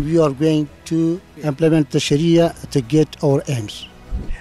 We are going to implement the Sharia to get our aims.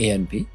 ANP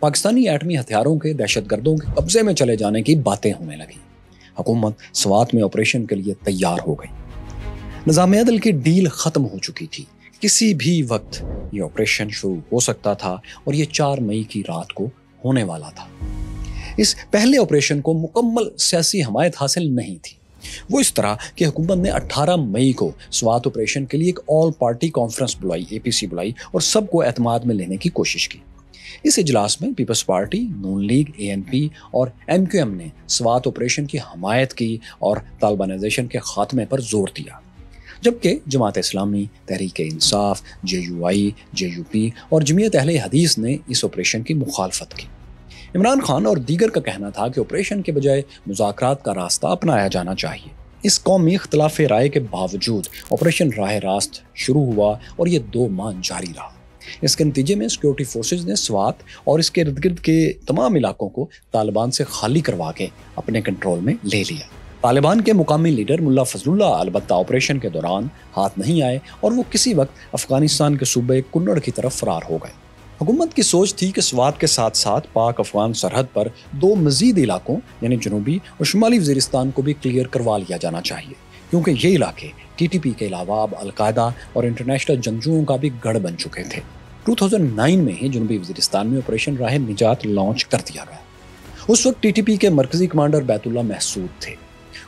Pakistani ایٹمی ہتھیاروں کے دہشت گردوں کے قبضے میں چلے جانے کی باتیں ہونے لگیں۔ حکومت سوات میں آپریشن کے لیے تیار ہو گئی۔ نظام عدل کی ڈیل ختم ہو چکی تھی، کسی بھی وقت یہ آپریشن شروع ہو سکتا تھا اور یہ 4 مئی کی رات کو ہونے والا تھا۔ اس پہلے آپریشن کو مکمل سیاسی حمایت حاصل نہیں تھی۔ وہ اس طرح کہ حکومت نے 18 مئی کو سوات آپریشن کے لیے ایک آل پارٹی کانفرنس بلائی، APC بلائی اور سب کو اعتماد میں لینے کی کوشش کی۔ اس اجلاس میں پیپلز پارٹی، نون لیگ، ANP اور MQM نے سوات آپریشن کی حمایت کی اور طالبانائزیشن کے خاتمے پر زور دیا، جبکہ جماعت اسلامی، تحریک انصاف، JUI، JUP اور جمعیت اہل حدیث نے اس آپریشن کی مخالفت کی۔ عمران خان اور دیگر کا کہنا تھا کہ آپریشن کے بجائے مذاکرات کا راستہ اپنایا جانا چاہیے۔ اس قومی اختلاف رائے کے باوجود آپریشن راہ راست شروع ہوا اور یہ 2 ماہ جاری رہا۔ اس کے نتیجے میں سیکورٹی فورسز نے سوات اور اس کے ارد گرد کے تمام علاقوں کو طالبان سے خالی کروا کے اپنے کنٹرول میں لے لیا۔ طالبان کے مقامی لیڈر ملا فضل اللہ البتہ آپریشن کے دوران ہاتھ نہیں آئے اور وہ کسی وقت افغانستان کے صوبے کنڑ کی طرف فرار ہو گئے۔ حکومت کی سوچ تھی کہ سوات کے ساتھ ساتھ پاک افغان سرحد پر 2 مزید علاقوں یعنی جنوبی اور شمالی وزیرستان کو بھی کلیئر کروا لیا جانا چاہیے، کیونکہ یہ علاقے TTP کے علاوہ اب القاعدہ اور انٹرنیشنل جنگجوؤں کا بھی گڑھ بن چکے تھے۔ 2009 میں ہی جنوبی وزیرستان میں آپریشن راہ نجات لانچ کر دیا گیا۔ اس وقت TTP کے مرکزی کمانڈر بیت اللہ محسود تھے۔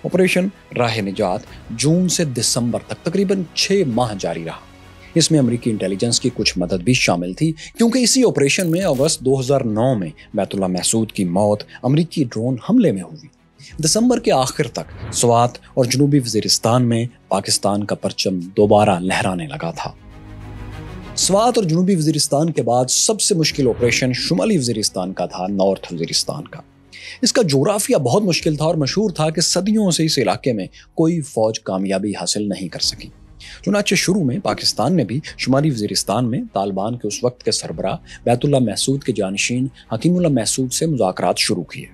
آپریشن راہ نجات جون سے دسمبر تک تقریباً 6 ماہ جاری رہا۔ اس میں امریکی انٹیلیجنس کی کچھ مدد بھی شامل تھی، کیونکہ اسی آپریشن میں اگست 2009 میں بیت اللہ محسود کی موت امریکی ڈرون حملے میں ہوئی۔ دسمبر کے آخر تک سوات اور جنوبی وزیرستان میں پاکستان کا پرچم دوبارہ لہرانے لگا تھا۔ سوات اور جنوبی وزیرستان کے بعد سب سے مشکل آپریشن شمالی وزیرستان کا تھا، نارتھ وزیرستان کا۔ اس کا جغرافیہ بہت مشکل تھا اور مشہور تھا کہ صدیوں سے اس علاقے میں کوئی فوج کامیابی حاصل نہیں کر سکی۔ چنانچہ شروع میں پاکستان نے بھی شمالی وزیرستان میں طالبان کے اس وقت کے سربراہ بیت اللہ محسود کے جانشین حکیم اللہ محسود سے مذاکرات شروع کیے۔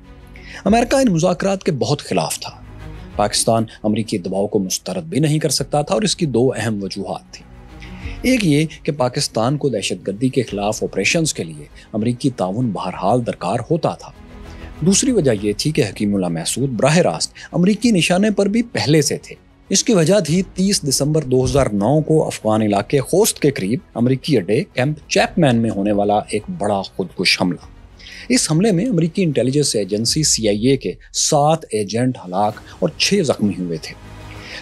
امریکہ ان مذاکرات کے بہت خلاف تھا۔ پاکستان امریکی دباؤ کو مسترد بھی نہیں کر سکتا تھا اور اس کی 2 اہم وجوہات تھیں۔ ایک یہ کہ پاکستان کو دہشت گردی کے خلاف آپریشنز کے لیے امریکی تعاون بہرحال درکار ہوتا تھا۔ دوسری وجہ یہ تھی کہ حکیم اللہ محسود براہ راست امریکی نشانے پر بھی پہلے سے تھے۔ اس کی وجہ تھی 30 دسمبر 2009 کو افغان علاقے خوست کے قریب امریکی اڈے کیمپ چیپمین میں ہونے والا ایک بڑا خودکش حملہ۔ اس حملے میں امریکی انٹیلیجنس ایجنسی CIA کے 7 ایجنٹ ہلاک اور 6 زخمی ہوئے تھے۔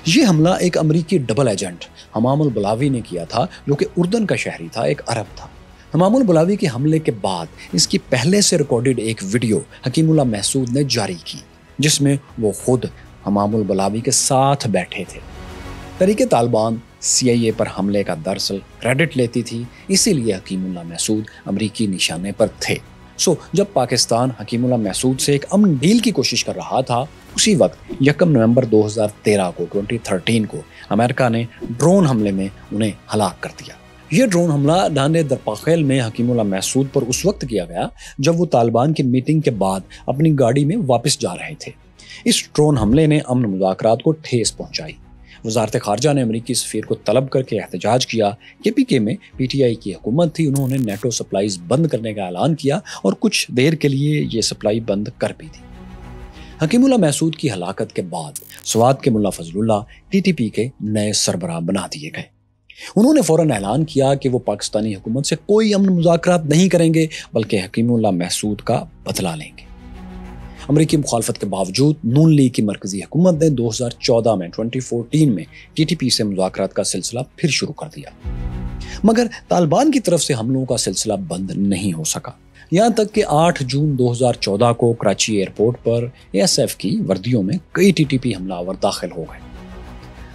یہ حملہ ایک امریکی ڈبل ایجنٹ حمام البلاوی نے کیا تھا، جو کہ اردن کا شہری تھا، ایک عرب تھا۔ حمام البلاوی کے حملے کے بعد اس کی پہلے سے ریکارڈڈ ایک ویڈیو حکیم اللہ محسود نے جاری کی، جس میں وہ خود حمام البلاوی کے ساتھ بیٹھے تھے۔ تحریک طالبان CIA پر حملے کا دراصل کریڈٹ لیتی تھی، اسی لیے حکیم اللہ محسود امریکی نشانے پر تھے۔ جب پاکستان حکیم اللہ محسود سے ایک امن ڈیل کی کوشش کر رہا تھا، اسی وقت 1 نومبر 2013 کو 2013 کو امریکہ نے ڈرون حملے میں انہیں ہلاک کر دیا۔ یہ ڈرون حملہ ڈانڈے درپاخیل میں حکیم اللہ محسود پر اس وقت کیا گیا جب وہ طالبان کی میٹنگ کے بعد اپنی گاڑی میں واپس جا رہے تھے۔ اس ڈرون حملے نے امن مذاکرات کو ٹھیس پہنچائی۔ وزارت خارجہ نے امریکی سفیر کو طلب کر کے احتجاج کیا۔ KPK میں PTI کی حکومت تھی، انہوں نے نیٹو سپلائیز بند کرنے کا اعلان کیا اور کچھ دیر کے لیے یہ سپلائی بند کر بھی دی۔ حکیم اللہ محسود کی ہلاکت کے بعد سوات کے ملا فضل اللہ TTP کے نئے سربراہ بنا دیے گئے۔ انہوں نے فوراً اعلان کیا کہ وہ پاکستانی حکومت سے کوئی امن مذاکرات نہیں کریں گے، بلکہ حکیم اللہ محسود کا بدلہ لیں گے۔ امریکی مخالفت کے باوجود نون لیگ کی مرکزی حکومت نے 2014 میں 2014 میں TTP سے مذاکرات کا سلسلہ پھر شروع کر دیا، مگر طالبان کی طرف سے حملوں کا سلسلہ بند نہیں ہو سکا، یہاں تک کہ 8 جون 2014 کو کراچی ایئرپورٹ پر ASF کی وردیوں میں کئی TTP حملہ آور داخل ہو گئے۔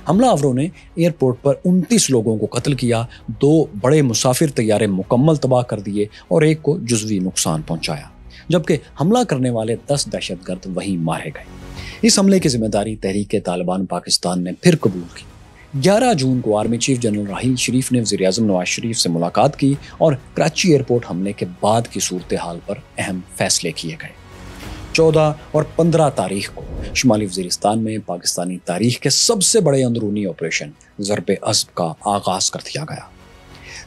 حملہ آوروں نے ایئرپورٹ پر 29 لوگوں کو قتل کیا، 2 بڑے مسافر طیارے مکمل تباہ کر دیے اور ایک کو جزوی نقصان پہنچایا، جبکہ حملہ کرنے والے 10 دہشت گرد وہیں مارے گئے۔ اس حملے کی ذمہ داری تحریک طالبان پاکستان نے پھر قبول کی۔ 11 جون کو army chief general Raheel Sharif نے وزیر اعظم نواز شریف سے ملاقات کی اور کراچی ایئرپورٹ حملے کے بعد کی صورتحال پر اہم فیصلے کیے گئے۔ 14 اور 15 تاریخ کو شمالی وزیرستان میں پاکستانی تاریخ کے سب سے بڑے اندرونی آپریشن ضرب عصب کا آغاز کر دیا گیا۔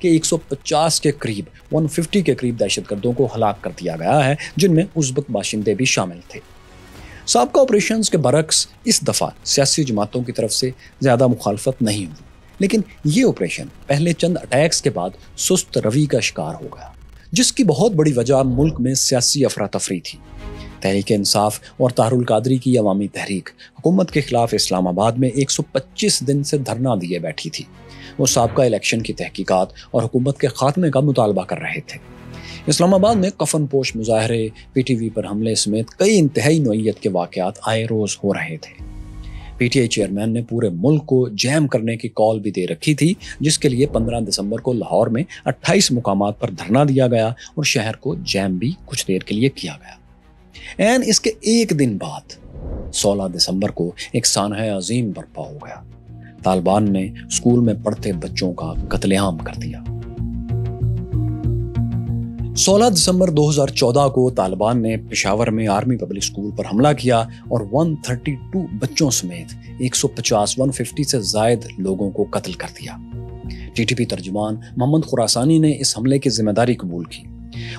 کہ 150 کے قریب 150 کے قریب دہشت گردوں کو ہلاک کر دیا گیا ہے، جن میں ازبک باشندے بھی شامل تھے۔ سابقہ آپریشنز کے برعکس اس دفعہ سیاسی جماعتوں کی طرف سے زیادہ مخالفت نہیں ہوئی، لیکن یہ آپریشن پہلے چند اٹیکس کے بعد سست روی کا شکار ہو گیا، جس کی بہت بڑی وجہ ملک میں سیاسی افراتفری تھی۔ تحریک انصاف اور طاہر القادری کی عوامی تحریک حکومت کے خلاف اسلام آباد میں 125 دن سے دھرنا دیے بیٹھی تھی۔ وہ سابقہ الیکشن کی تحقیقات اور حکومت کے خاتمے کا مطالبہ کر رہے تھے۔ اسلام آباد میں کفن پوش مظاہرے، پی ٹی وی پر حملے سمیت کئی انتہائی نوعیت کے واقعات آئے روز ہو رہے تھے۔ پی ٹی آئی چیئرمین نے پورے ملک کو جیم کرنے کی کال بھی دے رکھی تھی، جس کے لیے 15 دسمبر کو لاہور میں 28 مقامات پر دھرنا دیا گیا اور شہر کو جیم بھی کچھ دیر کے لیے کیا گیا۔ اس کے ایک دن بعد 16 دسمبر کو ایک سانحہ عظیم برپا ہو گیا۔ طالبان نے اسکول میں پڑھتے بچوں کا قتل عام کر دیا۔ 16 دسمبر 2014 کو طالبان نے پشاور میں آرمی پبلک اسکول پر حملہ کیا اور 132 بچوں سمیت 150 سے زائد لوگوں کو قتل کر دیا۔ ٹی ٹی پی ترجمان محمد خراسانی نے اس حملے کی ذمہ داری قبول کی۔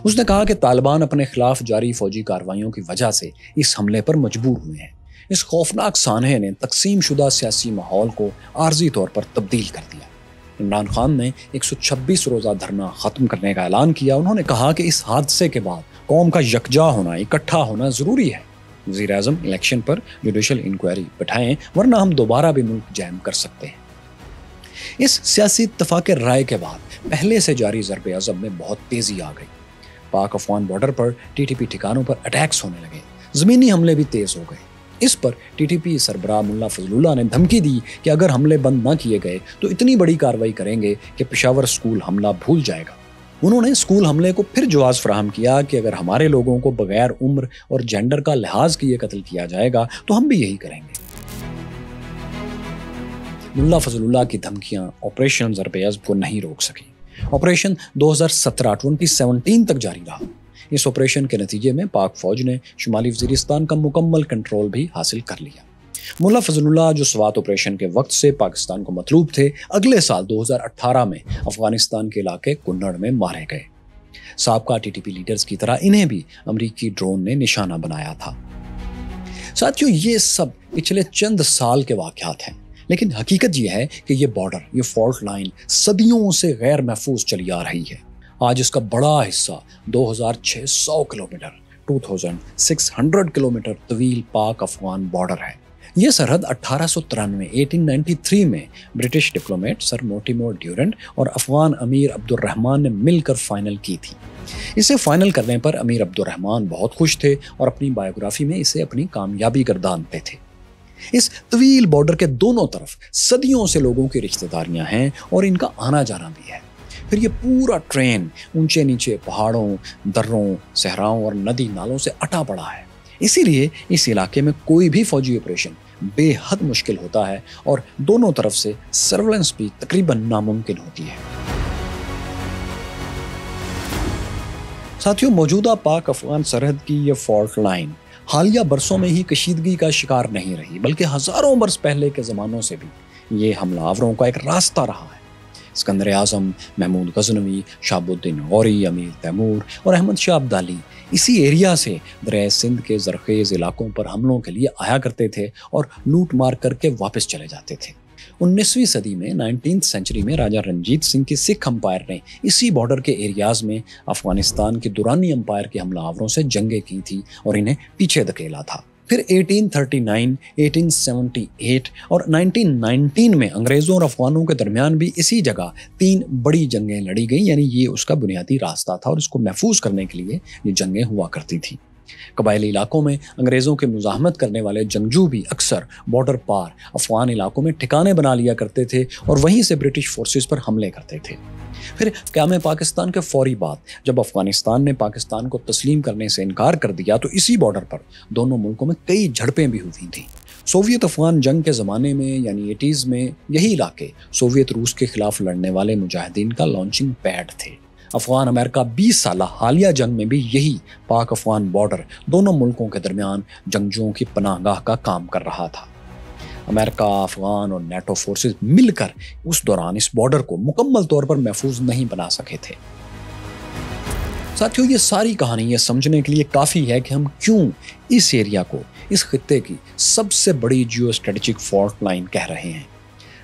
اس نے کہا کہ طالبان اپنے خلاف جاری فوجی کارروائیوں کی وجہ سے اس حملے پر مجبور ہوئے ہیں۔ اس خوفناک سانحے نے تقسیم شدہ سیاسی ماحول کو عارضی طور پر تبدیل کر دیا۔ عمران خان نے 126 روزہ دھرنا ختم کرنے کا اعلان کیا۔ انہوں نے کہا کہ اس حادثے کے بعد قوم کا یکجا ہونا، اکٹھا ہونا ضروری ہے۔ وزیر اعظم الیکشن پر جوڈیشل انکوائری بٹھائیں، ورنہ ہم دوبارہ بھی ملک جیم کر سکتے ہیں۔ اس سیاسی اتفاق رائے کے بعد پہلے سے جاری ضرب عضب میں بہت تیزی آ گئی۔ پاک افغان بارڈر پر ٹی ٹی پی ٹھکانوں پر اٹیکس ہونے لگے، زمینی حملے بھی تیز ہو گئے۔ اس پر ٹی ٹی پی سربراہ ملا فضل اللہ نے دھمکی دی کہ اگر حملے بند نہ کیے گئے تو اتنی بڑی کارروائی کریں گے کہ پشاور اسکول حملہ بھول جائے گا۔ انہوں نے اسکول حملے کو پھر جواز فراہم کیا کہ اگر ہمارے لوگوں کو بغیر عمر اور جینڈر کا لحاظ کیے قتل کیا جائے گا تو ہم بھی یہی کریں گے۔ ملا فضل اللہ کی دھمکیاں آپریشن ضرب عضب کو نہیں روک سکی۔ آپریشن 2017 تک جاری رہا۔ اس آپریشن کے نتیجے میں پاک فوج نے شمالی وزیرستان کا مکمل کنٹرول بھی حاصل کر لیا۔ ملا فضل اللہ جو سوات آپریشن کے وقت سے پاکستان کو مطلوب تھے، اگلے سال 2018 میں افغانستان کے علاقے کنڑ میں مارے گئے۔ سابقہ ٹی ٹی پی لیڈرز کی طرح انہیں بھی امریکی ڈرون نے نشانہ بنایا تھا۔ ساتھیوں، یہ سب پچھلے چند سال کے واقعات ہیں، لیکن حقیقت یہ ہے کہ یہ بارڈر، یہ فالٹ لائن صدیوں سے غیر محفوظ چلی آ رہی ہے۔ آج اس کا بڑا حصہ 2600 کلومیٹر 2600 کلومیٹر طویل پاک افغان بارڈر ہے۔ یہ سرحد 1893 میں برٹش ڈپلومیٹ سر موٹیمور ڈیورنٹ اور افغان امیر عبد الرحمان نے مل کر فائنل کی تھی۔ اسے فائنل کرنے پر امیر عبد الرحمان بہت خوش تھے اور اپنی بایوگرافی میں اسے اپنی کامیابی گردانتے تھے۔ اس طویل بارڈر کے دونوں طرف صدیوں سے لوگوں کی رشتہ داریاں ہیں اور ان کا آنا جانا بھی ہے۔ پھر یہ پورا ٹرین اونچے نیچے پہاڑوں، دروں، صحراؤں اور ندی نالوں سے اٹا پڑا ہے۔ اسی لیے اس علاقے میں کوئی بھی فوجی آپریشن بے حد مشکل ہوتا ہے اور دونوں طرف سے سرویلنس بھی تقریباً ناممکن ہوتی ہے۔ ساتھیوں، موجودہ پاک افغان سرحد کی یہ فالٹ لائن حالیہ برسوں میں ہی کشیدگی کا شکار نہیں رہی، بلکہ ہزاروں برس پہلے کے زمانوں سے بھی یہ حملہ آوروں کا ایک راستہ رہا ہے۔ اسکندر اعظم، محمود غزنوی، شہاب الدین غوری، امیر تیمور اور احمد شاہ ابدالی اسی ایریا سے دریائے سندھ کے زرخیز علاقوں پر حملوں کے لیے آیا کرتے تھے اور لوٹ مار کر کے واپس چلے جاتے تھے۔ 19ویں صدی میں 19th سینچری میں راجہ رنجیت سنگھ کی سکھ امپائر نے اسی بارڈر کے ایریاز میں افغانستان کی دورانی امپائر کے حملہ آوروں سے جنگیں کی تھی اور انہیں پیچھے دھکیلا تھا۔ پھر 1839، 1878 اور 1919 میں انگریزوں اور افغانوں کے درمیان بھی اسی جگہ 3 بڑی جنگیں لڑی گئیں، یعنی یہ اس کا بنیادی راستہ تھا اور اس کو محفوظ کرنے کے لیے یہ جنگیں ہوا کرتی تھیں۔ قبائلی علاقوں میں انگریزوں کے مزاحمت کرنے والے جنگجو بھی اکثر بارڈر پار افغان علاقوں میں ٹھکانے بنا لیا کرتے تھے اور وہیں سے برٹش فورسز پر حملے کرتے تھے۔ پھر قیام پاکستان کے فوری بعد جب افغانستان نے پاکستان کو تسلیم کرنے سے انکار کر دیا تو اسی بارڈر پر دونوں ملکوں میں کئی جھڑپیں بھی ہوئی تھیں۔ سوویت افغان جنگ کے زمانے میں یعنی 80s میں یہی علاقے سوویت روس کے خلاف لڑنے والے مجاہدین کا لانچنگ پیڈ تھے۔ افغان امریکہ 20 سالہ حالیہ جنگ میں بھی یہی پاک افغان بارڈر دونوں ملکوں کے درمیان جنگجوؤں کی پناہ گاہ کا کام کر رہا تھا۔ امریکہ، افغان اور نیٹو فورسز مل کر اس دوران اس بارڈر کو مکمل طور پر محفوظ نہیں بنا سکے تھے۔ ساتھیوں، یہ ساری کہانی یہ سمجھنے کے لیے کافی ہے کہ ہم کیوں اس ایریا کو اس خطے کی سب سے بڑی جیو اسٹریٹجک فالٹ لائن کہہ رہے ہیں۔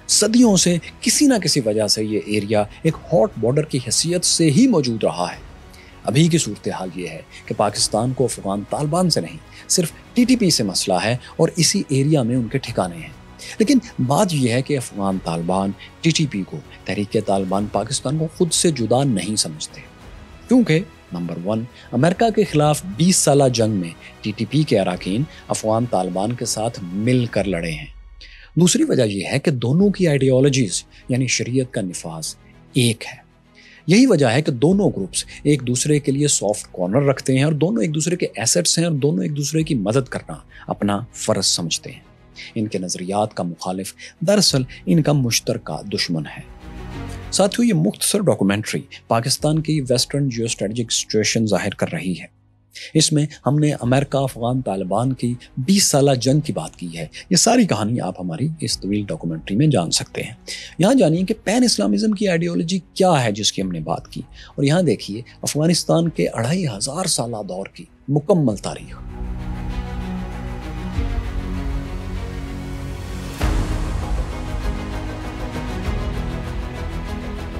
صدیوں سے کسی نہ کسی وجہ سے یہ ایریا ایک ہاٹ بارڈر کی حیثیت سے ہی موجود رہا ہے۔ ابھی کی صورتحال یہ ہے کہ پاکستان کو افغان طالبان سے نہیں، صرف ٹی ٹی پی سے مسئلہ ہے اور اسی ایریا میں ان کے ٹھکانے ہیں۔ لیکن بات یہ ہے کہ Afghan Taliban T T P کو، تحریک طالبان پاکستان کو خود سے جدا نہیں سمجھتے، کیونکہ نمبر 1، امریکہ کے خلاف 20 سالہ جنگ میں ٹی ٹی پی کے اراکین افغان طالبان کے ساتھ مل کر لڑے ہیں۔ دوسری وجہ یہ ہے کہ دونوں کی آئیڈیالوجیز یعنی شریعت کا نفاذ ایک ہے۔ یہی وجہ ہے کہ دونوں گروپس ایک دوسرے کے لیے سافٹ کارنر رکھتے ہیں اور دونوں ایک دوسرے کے ایسٹس ہیں اور دونوں ایک دوسرے کی مدد کرنا اپنا فرض سمجھتے ہیں۔ ان کے نظریات کا مخالف دراصل ان کا مشترکہ دشمن ہے۔ ساتھیوں، یہ مختصر ڈاکومنٹری پاکستان کی ویسٹرن جیو اسٹریٹجک سچویشن ظاہر کر رہی ہے۔ اس میں ہم نے امریکہ افغان طالبان کی 20 سالہ جنگ کی بات کی ہے۔ یہ ساری کہانی آپ ہماری اس طویل ڈاکومنٹری میں جان سکتے ہیں۔ یہاں جانیے کہ پین اسلامزم کی آئیڈیالوجی کیا ہے جس کی ہم نے بات کی، اور یہاں دیکھیے افغانستان کے 2500 سالہ دور کی مکمل تاریخ۔